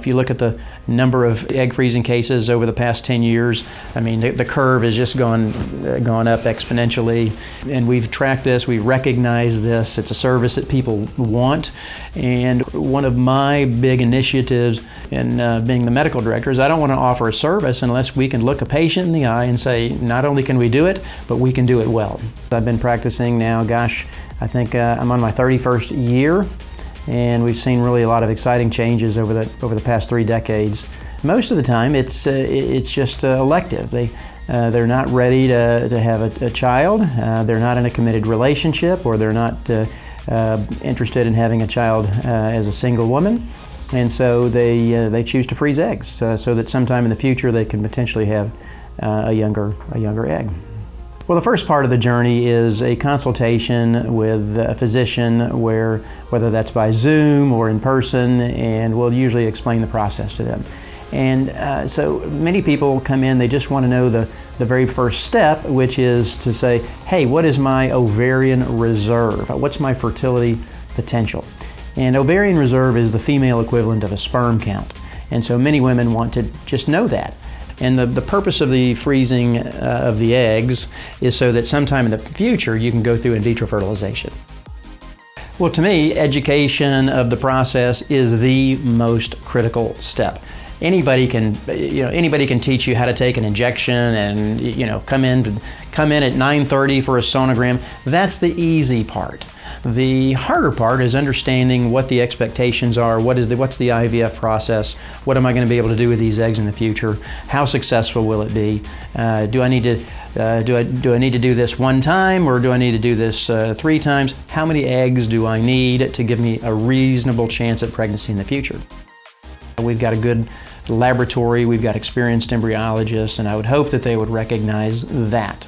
if you look at the number of egg freezing cases over the past 10 years, I mean, the curve has just gone up exponentially. And we've tracked this, we recognize this. It's a service that people want. And one of my big initiatives in being the medical director is I don't want to offer a service unless we can look a patient in the eye and say, not only can we do it, but we can do it well. I've been practicing now, gosh, I think I'm on my 31st year. And we've seen really a lot of exciting changes over the past 3 decades. Most of the time, it's just elective. They're not ready to have a child. They're not in a committed relationship, or they're not interested in having a child as a single woman, and so they choose to freeze eggs so that sometime in the future they can potentially have a younger egg. Well, the first part of the journey is a consultation with a physician, whether that's by Zoom or in person, and we'll usually explain the process to them. And so many people come in, they just want to know the very first step, which is to say, hey, what is my ovarian reserve? What's my fertility potential? And ovarian reserve is the female equivalent of a sperm count. And so many women want to just know that. And the purpose of the freezing of the eggs is so that sometime in the future you can go through in vitro fertilization. Well, to me, education of the process is the most critical step. Anybody can teach you how to take an injection and come in at 9:30 for a sonogram. That's the easy part. The harder part is understanding what the expectations are, what's the IVF process, what am I going to be able to do with these eggs in the future, how successful will it be, do I need to do this one time, or do I need to do this 3 times, how many eggs do I need to give me a reasonable chance at pregnancy in the future. We've got a good laboratory, we've got experienced embryologists, and I would hope that they would recognize that.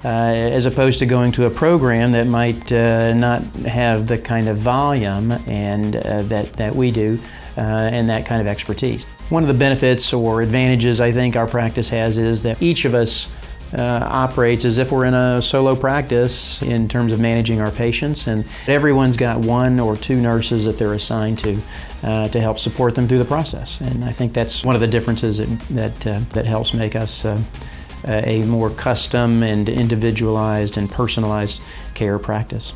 As opposed to going to a program that might not have the kind of volume and that we do and that kind of expertise. One of the benefits or advantages I think our practice has is that each of us operates as if we're in a solo practice in terms of managing our patients, and everyone's got 1 or 2 nurses that they're assigned to help support them through the process. And I think that's one of the differences that helps make us a more custom and individualized and personalized care practice.